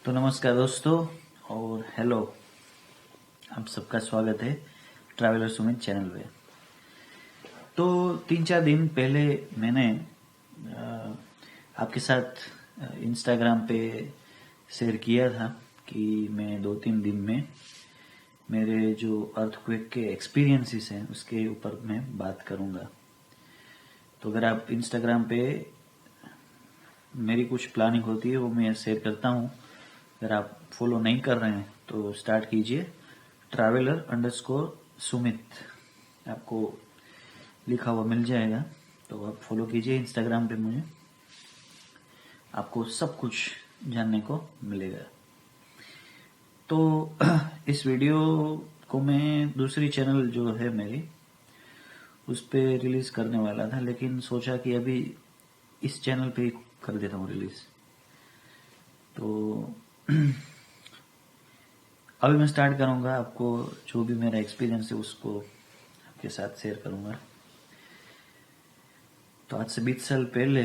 तो नमस्कार दोस्तों और हेलो। आप सबका स्वागत है ट्रैवलर सुमित चैनल पे। तो 3-4 दिन पहले मैंने आपके साथ इंस्टाग्राम पे शेयर किया था कि मैं 2-3 दिन में मेरे जो अर्थक्वेक के एक्सपीरियंसेस हैं उसके ऊपर मैं बात करूंगा। तो अगर आप इंस्टाग्राम पे मेरी कुछ प्लानिंग होती है वो मैं शेयर करता हूँ। अगर आप फॉलो नहीं कर रहे हैं तो स्टार्ट कीजिए traveler_सुमित, आपको लिखा हुआ मिल जाएगा। तो आप फॉलो कीजिए इंस्टाग्राम पे मुझे, आपको सब कुछ जानने को मिलेगा। तो इस वीडियो को मैं दूसरी चैनल जो है मेरी उस पे रिलीज करने वाला था, लेकिन सोचा कि अभी इस चैनल पे ही कर देता हूँ रिलीज। तो अभी मैं स्टार्ट करूंगा, आपको जो भी मेरा एक्सपीरियंस है उसको आपके साथ शेयर करूंगा। तो आज से 20 साल पहले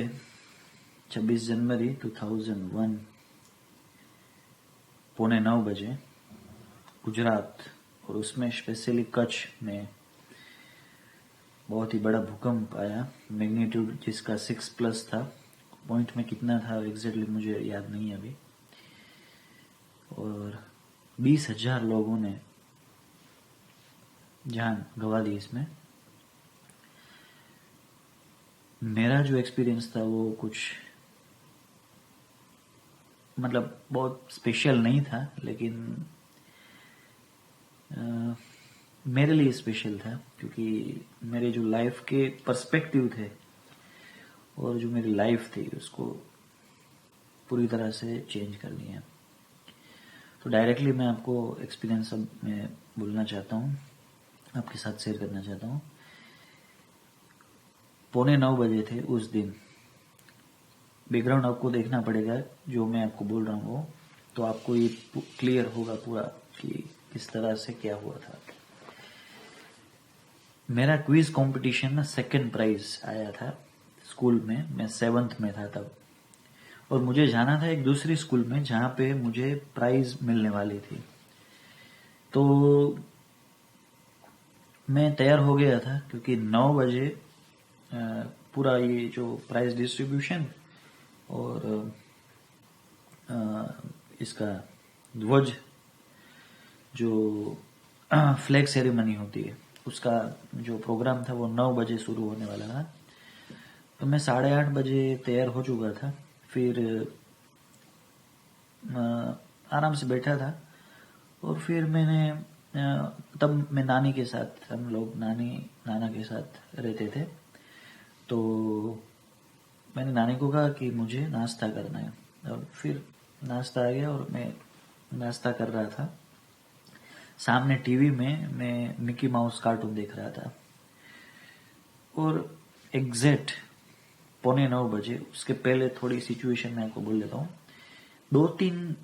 26 जनवरी 2001 9:15 गुजरात और उसमें स्पेशली कच्छ में बहुत ही बड़ा भूकंप आया। मैग्नीट्यूड जिसका 6+ था। पॉइंट में कितना था एग्जैक्टली मुझे याद नहीं है अभी। और 20,000 लोगों ने जान गंवा दी इसमें। मेरा जो एक्सपीरियंस था वो कुछ मतलब बहुत स्पेशल नहीं था, लेकिन मेरे लिए स्पेशल था क्योंकि मेरे जो लाइफ के पर्सपेक्टिव थे और जो मेरी लाइफ थी उसको पूरी तरह से चेंज कर दिया। तो डायरेक्टली मैं आपको एक्सपीरियंस अब मैं बोलना चाहता हूँ, आपके साथ शेयर करना चाहता हूँ। 9:15 थे उस दिन। बैकग्राउंड आपको देखना पड़ेगा जो मैं आपको बोल रहा हूँ, तो आपको ये क्लियर होगा पूरा कि किस तरह से क्या हुआ था। मेरा क्विज कंपटीशन में 2nd प्राइज आया था स्कूल में। मैं 7th में था तब, और मुझे जाना था एक दूसरी स्कूल में जहाँ पे मुझे प्राइज मिलने वाली थी। तो मैं तैयार हो गया था क्योंकि 9 बजे पूरा ये जो प्राइज डिस्ट्रीब्यूशन और इसका ध्वज जो फ्लैग सेरेमनी होती है उसका जो प्रोग्राम था वो 9 बजे शुरू होने वाला था। तो मैं 8:30 बजे तैयार हो चुका था। फिर आराम से बैठा था और फिर मैंने तब मैं नानी के साथ, हम लोग नानी नाना के साथ रहते थे। तो मैंने नानी को कहा कि मुझे नाश्ता करना है, और फिर नाश्ता आ गया और मैं नाश्ता कर रहा था। सामने टीवी में मैं मिकी माउस कार्टून देख रहा था और एग्जैक्ट 8:45 उसके पहले थोड़ी सिचुएशन में आपको बोल देता हूँ। 2-3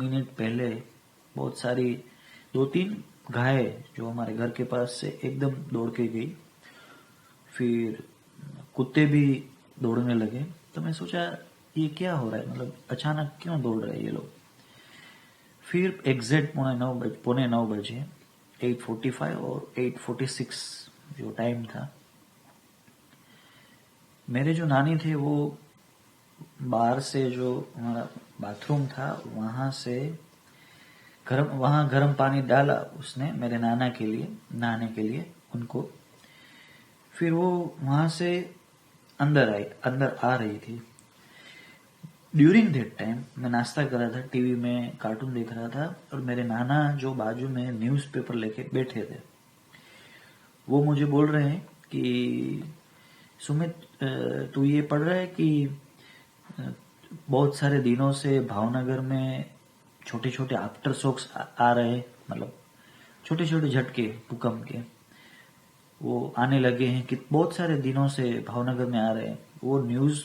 मिनट पहले बहुत सारी 2-3 गाय जो हमारे घर के पास से एकदम दौड़ के गई। फिर कुत्ते भी दौड़ने लगे। तो मैं सोचा ये क्या हो रहा है, मतलब अचानक क्यों दौड़ रहे हैं ये लोग। फिर एग्जैक्ट 8:45 8:45 और 8:46 जो टाइम था, मेरे जो नानी थे वो बाहर से जो हमारा बाथरूम था वहां से वहां गर्म पानी डाला उसने मेरे नाना के लिए नहाने के लिए उनको। फिर वो वहां से अंदर आ रही थी। ड्यूरिंग दैट टाइम मैं नाश्ता कर रहा था, टीवी में कार्टून देख रहा था, और मेरे नाना जो बाजू में न्यूज़पेपर लेके बैठे थे वो मुझे बोल रहे हैं कि सुमित, तू ये पढ़ रहा है कि बहुत सारे दिनों से भावनगर में छोटे छोटे आफ्टर शॉक्स आ रहे हैं, मतलब छोटे छोटे झटके भूकंप के वो आने लगे हैं कि बहुत सारे दिनों से भावनगर में आ रहे हैं। वो न्यूज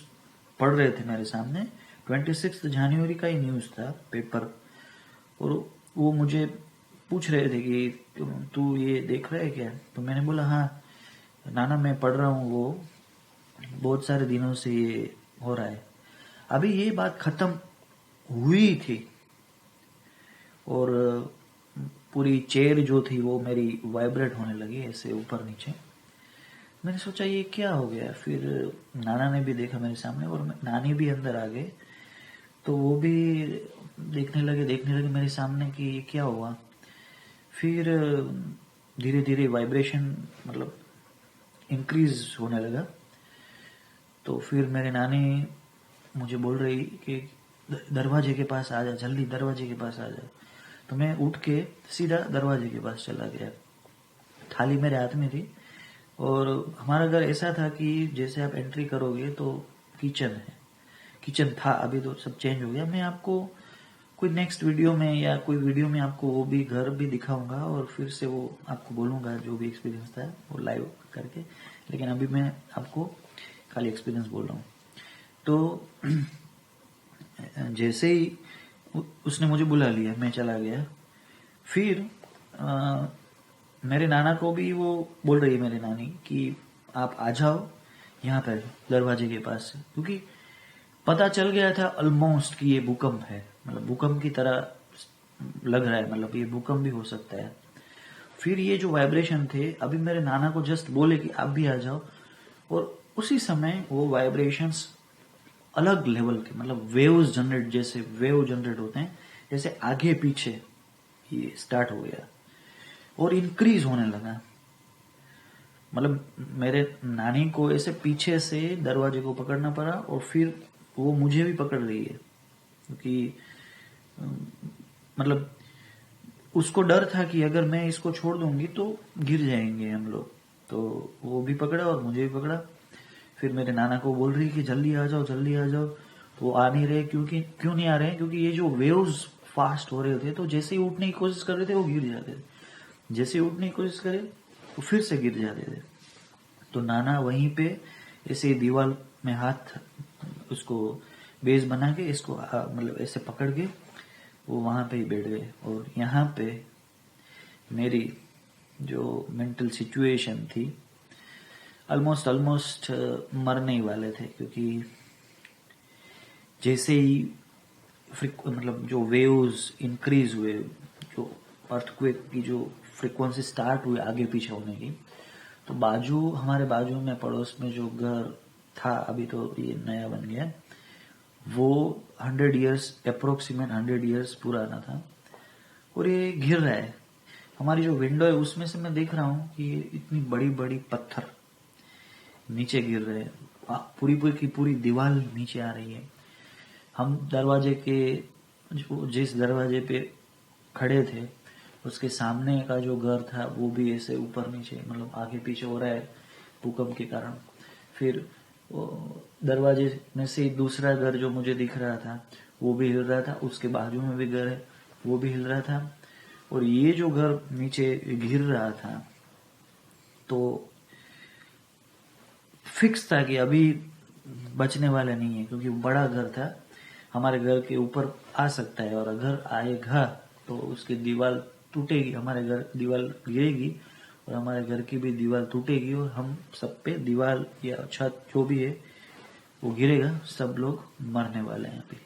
पढ़ रहे थे मेरे सामने। 26 जनवरी का ही न्यूज था पेपर, और वो मुझे पूछ रहे थे कि तू ये देख रहा है क्या। तो मैंने बोला हाँ नाना मैं पढ़ रहा हूँ, वो बहुत सारे दिनों से ये हो रहा है। अभी ये बात खत्म हुई थी और पूरी चेयर जो थी वो मेरी वाइब्रेट होने लगी ऐसे ऊपर नीचे। मैंने सोचा ये क्या हो गया। फिर नाना ने भी देखा मेरे सामने और नानी भी अंदर आ गए, तो वो भी देखने लगे मेरे सामने कि ये क्या हुआ। फिर धीरे धीरे वाइब्रेशन मतलब इंक्रीज होने लगा। तो फिर मेरे नानी मुझे बोल रही कि दरवाजे के पास आ जा, जल्दी दरवाजे के पास आ जा। तो मैं उठ के सीधा दरवाजे के पास चला गया। थाली मेरे हाथ में थी और हमारा घर ऐसा था कि जैसे आप एंट्री करोगे तो किचन है, किचन था, अभी तो सब चेंज हो गया। मैं आपको कोई नेक्स्ट वीडियो में या कोई वीडियो में आपको वो भी घर भी दिखाऊंगा और फिर से वो आपको बोलूंगा जो भी एक्सपीरियंस था वो लाइव करके। लेकिन अभी मैं आपको खाली एक्सपीरियंस बोल रहा हूँ। तो जैसे ही उसने मुझे बुला लिया, मैं चला गया। फिर मेरे नाना को भी वो बोल रही है, मेरी नानी, कि आप आ जाओ यहाँ पर दरवाजे के पास से, क्योंकि पता चल गया था ऑलमोस्ट कि ये भूकंप है, मतलब भूकंप की तरह लग रहा है, मतलब ये भूकंप भी हो सकता है। फिर ये जो वाइब्रेशन थे, अभी मेरे नाना को जस्ट बोले कि आप भी आ जाओ, और उसी समय वो वाइब्रेशंस अलग लेवल के, मतलब वेव्स जनरेट, जैसे वेव जनरेट होते हैं, जैसे आगे पीछे ये स्टार्ट हो गया और इंक्रीज होने लगा। मतलब मेरे नानी को ऐसे पीछे से दरवाजे को पकड़ना पड़ा और फिर वो मुझे भी पकड़ रही है, क्योंकि मतलब उसको डर था कि अगर मैं इसको छोड़ दूंगी तो गिर जाएंगे हम लोग। तो वो भी पकड़ा और मुझे भी पकड़ा। फिर मेरे नाना को बोल रही कि जल्दी आ जाओ, जल्दी आ जाओ। तो वो आ नहीं रहे, क्यों नहीं आ रहे हैं, क्योंकि ये जो वेव्स फास्ट हो रहे थे, तो जैसे ही उठने की कोशिश कर रहे थे वो गिर जाते थे, जैसे ही उठने की कोशिश करे वो फिर से गिर जाते थे। तो नाना वहीं पे ऐसे दीवार में हाथ उसको बेस बना के इसको मतलब ऐसे पकड़ के वो वहां पे ही बैठ गए। और यहाँ पे मेरी जो मेंटल सिचुएशन थी, ऑलमोस्ट मरने ही वाले थे, क्योंकि जैसे ही मतलब जो वेव्स इंक्रीज हुए, जो अर्थक्वेक की जो फ्रीक्वेंसी स्टार्ट हुई आगे पीछे होने की, तो हमारे बाजू में पड़ोस में जो घर था, अभी तो ये नया बन गया, वो 100 ईयर्स, अप्रोक्सीमेट 100 ईयर्स पुराना था और ये गिर रहा है। हमारी जो विंडो है उसमें से मैं देख रहा हूँ कि ये इतनी बड़ी बड़ी पत्थर नीचे गिर रहे हैं, पूरी की पूरी दीवार नीचे आ रही है। हम दरवाजे के जिस दरवाजे पे खड़े थे उसके सामने का जो घर था वो भी ऐसे ऊपर नीचे, मतलब आगे पीछे हो रहा है भूकंप के कारण। फिर दरवाजे में से दूसरा घर जो मुझे दिख रहा था वो भी हिल रहा था, उसके बाजू में भी घर है वो भी हिल रहा था, और ये जो घर नीचे गिर रहा था तो फिक्स था कि अभी बचने वाला नहीं है, क्योंकि बड़ा घर था, हमारे घर के ऊपर आ सकता है, और अगर आएगा तो उसकी दीवार टूटेगी, हमारे घर दीवार गिरेगी और हमारे घर की भी दीवार टूटेगी और हम सब पे दीवार या छत जो भी है वो गिरेगा, सब लोग मरने वाले हैं। अभी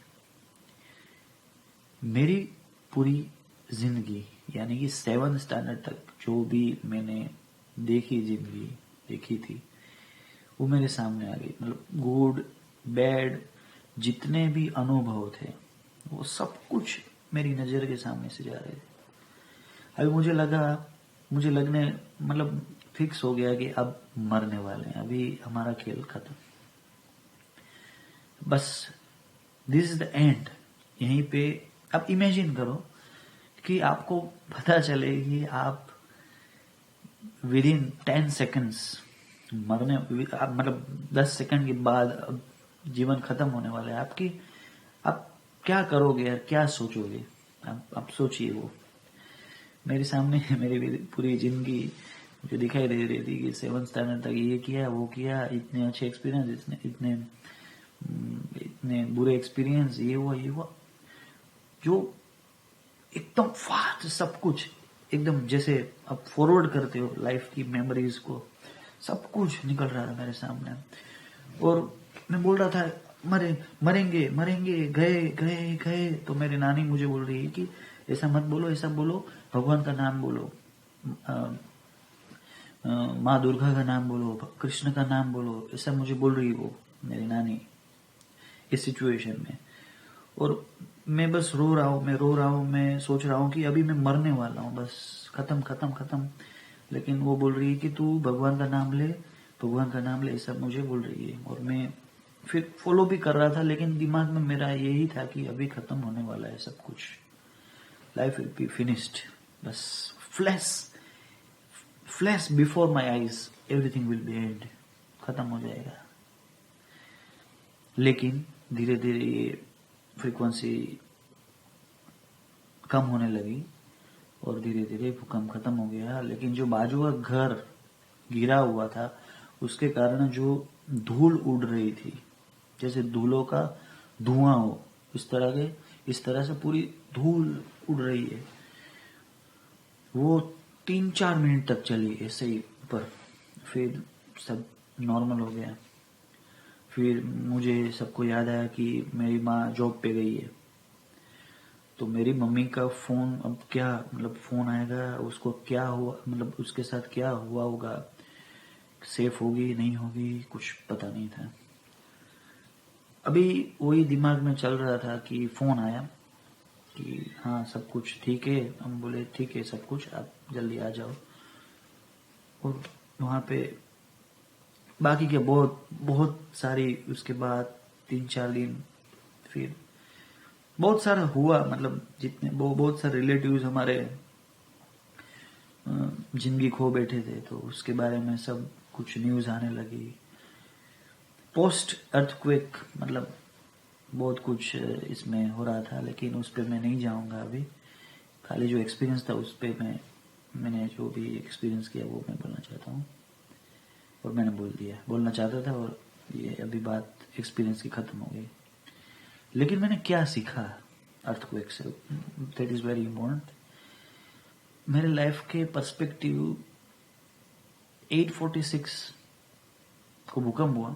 मेरी पूरी जिंदगी, यानी कि 7th स्टैंडर्ड तक जो भी मैंने जिंदगी देखी थी वो मेरे सामने आ गई। मतलब गुड बैड जितने भी अनुभव थे वो सब कुछ मेरी नजर के सामने से जा रहे थे। अभी मुझे लगने मतलब फिक्स हो गया कि अब मरने वाले हैं, अभी हमारा खेल खत्म, बस दिस इज द एंड। यहीं पे अब इमेजिन करो कि आपको पता चले कि आप विद इन 10 सेकेंड्स मरने, मतलब 10 सेकंड के बाद अब जीवन खत्म होने वाला है आपकी, आप क्या करोगे, क्या सोचोगे? आप सोचिए। वो मेरे सामने मेरी पूरी जिंदगी मुझे दिखाई दे रही थी कि 7th स्टैंडर्ड तक ये किया वो किया, इतने अच्छे एक्सपीरियंस, इतने बुरे एक्सपीरियंस, ये हुआ, जो एकदम फास्ट सब कुछ, एकदम जैसे आप फॉरवर्ड करते हो लाइफ की मेमोरीज को, सब कुछ निकल रहा था मेरे सामने। और मैं बोल रहा था मरे, मरेंगे मरेंगे, गए गए गए। तो मेरी नानी मुझे बोल रही है कि ऐसा मत बोलो, ऐसा बोलो, भगवान का नाम बोलो, माँ दुर्गा का नाम बोलो, कृष्ण का नाम बोलो, ऐसा मुझे बोल रही है वो मेरी नानी इस सिचुएशन में। और मैं बस रो रहा हूँ, मैं रो रहा हूँ, मैं सोच रहा हूँ कि अभी मैं मरने वाला हूँ, बस खत्म खत्म खत्म। लेकिन वो बोल रही है कि तू भगवान का नाम ले, भगवान का नाम ले, ऐसा मुझे बोल रही है। और मैं फिर फॉलो भी कर रहा था, लेकिन दिमाग में मेरा यही था कि अभी खत्म होने वाला है सब कुछ, लाइफ विल बी फिनिश्ड, बस flash flash before my eyes, everything will be and, खत्म हो जाएगा। लेकिन धीरे धीरे ये फ्रीक्वेंसी कम होने लगी और धीरे धीरे भूकंप खत्म हो गया। लेकिन जो बाजू का घर गिरा हुआ था, उसके कारण जो धूल उड़ रही थी, जैसे धूलों का धुआं हो, इस तरह से पूरी धूल उड़ रही है। वो 3-4 मिनट तक चली ऐसे ही ऊपर, फिर सब नॉर्मल हो गया। फिर मुझे सबको याद आया कि मेरी माँ जॉब पे गई है, तो मेरी मम्मी का फोन, अब क्या मतलब फोन आएगा, उसको क्या हुआ, मतलब उसके साथ क्या हुआ होगा, सेफ होगी नहीं होगी, कुछ पता नहीं था। अभी वही दिमाग में चल रहा था कि फोन आया कि हाँ सब कुछ ठीक है। हम बोले ठीक है सब कुछ, आप जल्दी आ जाओ। और वहाँ पे बाकी के बहुत बहुत सारी, उसके बाद 3-4 दिन फिर बहुत सारा हुआ, मतलब जितने बहुत सारे रिलेटिव्स हमारे जिंदगी खो बैठे थे, तो उसके बारे में सब कुछ न्यूज़ आने लगी। पोस्ट अर्थक्वेक मतलब बहुत कुछ इसमें हो रहा था, लेकिन उस पर मैं नहीं जाऊंगा अभी। खाली जो एक्सपीरियंस था उस पर मैंने जो भी एक्सपीरियंस किया वो मैं बोलना चाहता हूँ, और मैंने बोलना चाहता था, और ये अभी बात एक्सपीरियंस की ख़त्म हो गई। लेकिन मैंने क्या सीखा अर्थक्वेक से, दैट इज़ वेरी इम्पोर्टेंट। मेरे लाइफ के पर्सपेक्टिव, 846 को भूकंप हुआ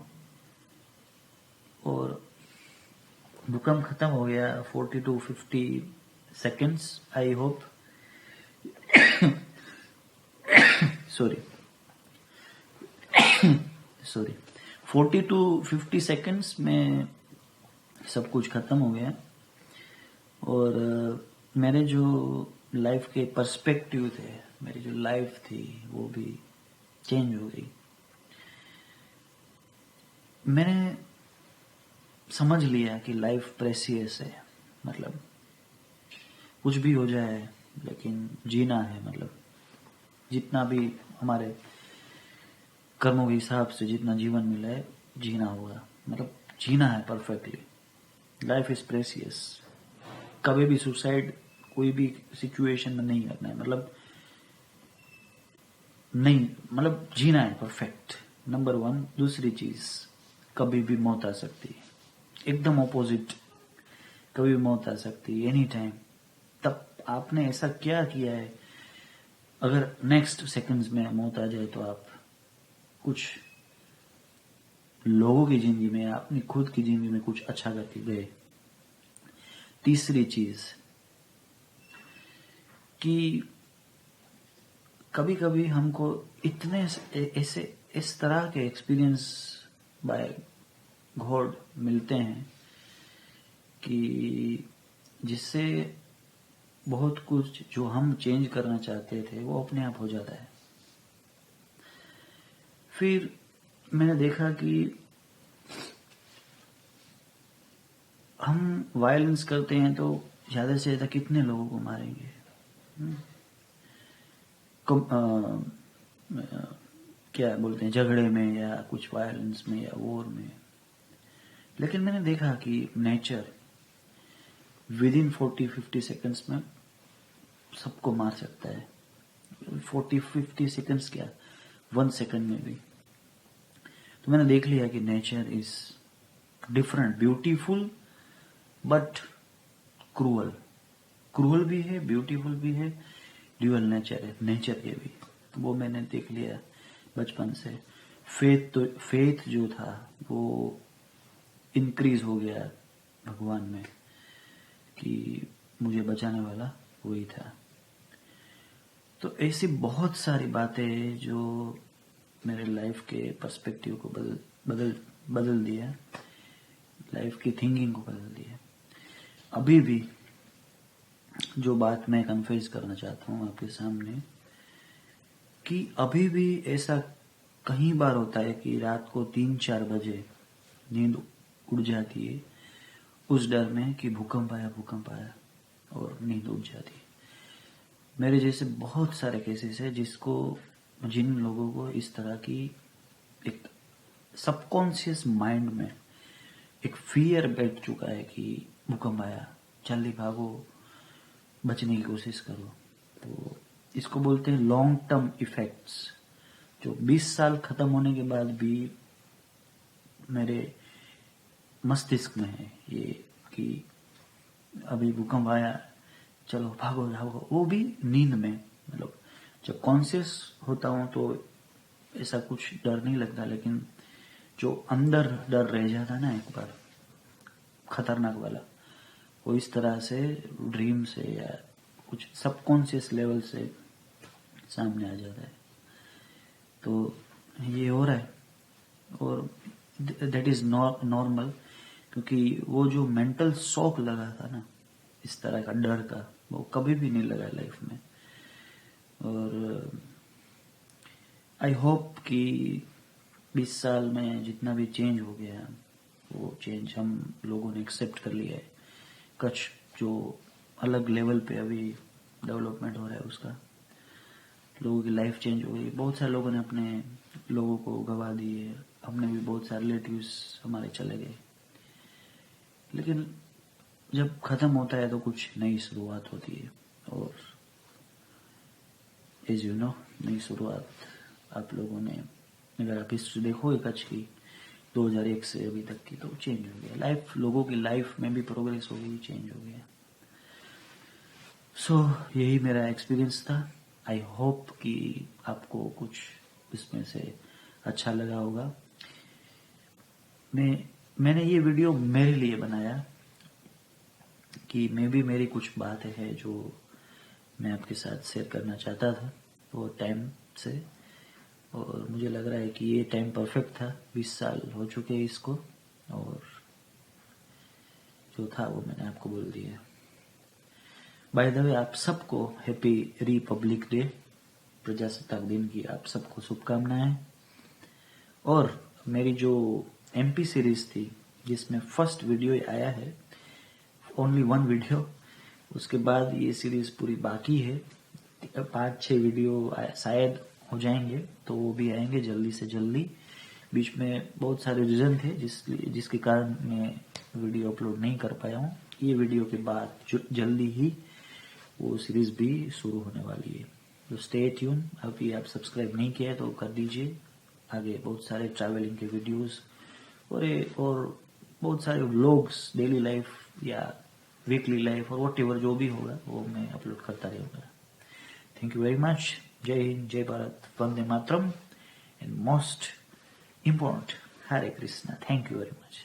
और भूकंप खत्म हो गया 40 to 50 seconds, I hope. Sorry 40 to 50 seconds में सब कुछ खत्म हो गया। और मेरे जो लाइफ के पर्सपेक्टिव थे, मेरी जो लाइफ थी वो भी चेंज हो गई। मैंने समझ लिया कि लाइफ प्रेसियस है, मतलब कुछ भी हो जाए लेकिन जीना है, मतलब जितना भी हमारे कर्मों के हिसाब से जितना जीवन मिला है जीना होगा, मतलब जीना है परफेक्टली। Life is precious. कभी भी सुसाइड कोई भी सिचुएशन में नहीं करना है, मतलब जीना है परफेक्ट, नंबर 1। दूसरी चीज, कभी भी मौत आ सकती है, एकदम ऑपोजिट, कभी भी मौत आ सकती है एनी टाइम। तब आपने ऐसा क्या किया है, अगर नेक्स्ट सेकंड्स में मौत आ जाए तो आप कुछ लोगों की जिंदगी में, अपनी खुद की जिंदगी में कुछ अच्छा करके गए। तीसरी चीज कि कभी कभी हमको इतने ऐसे इस तरह के एक्सपीरियंस बाय गॉड मिलते हैं कि जिससे बहुत कुछ जो हम चेंज करना चाहते थे वो अपने आप हो जाता है। फिर मैंने देखा कि हम वायलेंस करते हैं तो ज्यादा से ज्यादा कितने लोगों को मारेंगे, क्या बोलते हैं, झगड़े में या कुछ वायलेंस में या वॉर में। लेकिन मैंने देखा कि नेचर विद इन 40-50 सेकेंड्स में सबको मार सकता है। 40-50 सेकेंड्स क्या, 1 सेकेंड में भी। तो मैंने देख लिया कि nature is different, beautiful but cruel भी है, ब्यूटीफुल भी है, ड्यूअल नेचर है नेचर के भी। तो वो मैंने देख लिया बचपन से। फेथ जो था वो इंक्रीज हो गया भगवान में कि मुझे बचाने वाला वही था। तो ऐसी बहुत सारी बातें जो मेरे लाइफ के पर्सपेक्टिव को बदल दिया, लाइफ की थिंकिंग को बदल दिया। अभी भी जो बात मैं कन्फेस करना चाहता हूँ आपके सामने, कि अभी भी ऐसा कई बार होता है कि रात को 3-4 बजे नींद उड़ जाती है उस डर में कि भूकंप आया और नींद उड़ जाती है। मेरे जैसे बहुत सारे केसेस है जिन लोगों को इस तरह की एक सबकॉन्शियस माइंड में एक फियर बैठ चुका है कि भूकंप आया, जल्दी भागो, बचने की कोशिश करो। तो इसको बोलते हैं लॉन्ग टर्म इफेक्ट्स, जो 20 साल खत्म होने के बाद भी मेरे मस्तिष्क में है ये कि अभी भूकंप आया, चलो भागो भागो, वो भी नींद में। मतलब जब कॉन्शियस होता हूँ तो ऐसा कुछ डर नहीं लगता, लेकिन जो अंदर डर रह जाता ना एक बार खतरनाक वाला, वो इस तरह से ड्रीम से या कुछ सबकॉन्शियस लेवल से सामने आ जाता है। तो ये हो रहा है और दैट इज नॉर्मल, क्योंकि वो जो मेंटल शॉक लगा था ना इस तरह का डर का, वो कभी भी नहीं लगा लाइफ में। और आई होप कि 20 साल में जितना भी चेंज हो गया वो चेंज हम लोगों ने एक्सेप्ट कर लिया है। कुछ जो अलग लेवल पे अभी डेवलपमेंट हो रहा है उसका, लोगों की लाइफ चेंज हो गई। बहुत सारे लोगों ने अपने लोगों को गवा दिए, हमने भी बहुत सारे रिलेटिव्स हमारे चले गए। लेकिन जब खत्म होता है तो कुछ नई शुरुआत होती है, और एज यू नो नई शुरुआत आप लोगों ने अगर आप हिस्ट्री देखो कच्छ की 2001 से अभी तक की, तो चेंज हो गया लाइफ, लोगों की लाइफ में भी प्रोग्रेस हो गई, चेंज हो गया। सो यही मेरा एक्सपीरियंस था। आई होप कि आपको कुछ इसमें से अच्छा लगा होगा। मैंने ये वीडियो मेरे लिए बनाया कि मेरी कुछ बातें हैं जो मैं आपके साथ शेयर करना चाहता था बहुत टाइम से, और मुझे लग रहा है कि ये टाइम परफेक्ट था। 20 साल हो चुके हैं इसको, और जो था वो मैंने आपको बोल दिया। बाय द वे, आप सबको हैप्पी रिपब्लिक डे, प्रजासत्ताक दिन की आप सबको शुभकामनाएं। और मेरी जो एमपी सीरीज थी जिसमें फर्स्ट वीडियो आया है, ओनली 1 वीडियो, उसके बाद ये सीरीज पूरी बाकी है। 5-6 वीडियो शायद हो जाएंगे, तो वो भी आएंगे जल्दी से जल्दी। बीच में बहुत सारे रीजन थे जिसके कारण मैं वीडियो अपलोड नहीं कर पाया हूँ। ये वीडियो के बाद जल्दी ही वो सीरीज भी शुरू होने वाली है, तो स्टे ट्यून। अभी आप सब्सक्राइब नहीं किया है तो कर दीजिए। आगे बहुत सारे ट्रैवलिंग के वीडियोस और बहुत सारे व्लॉग्स, डेली लाइफ या वीकली लाइफ और व्हाटएवर जो भी होगा वो मैं अपलोड करता रहूँगा। Thank you very much. जय हिंद, जय भारत, वंदे मातरम, and most important, Hare Krishna. Thank you very much.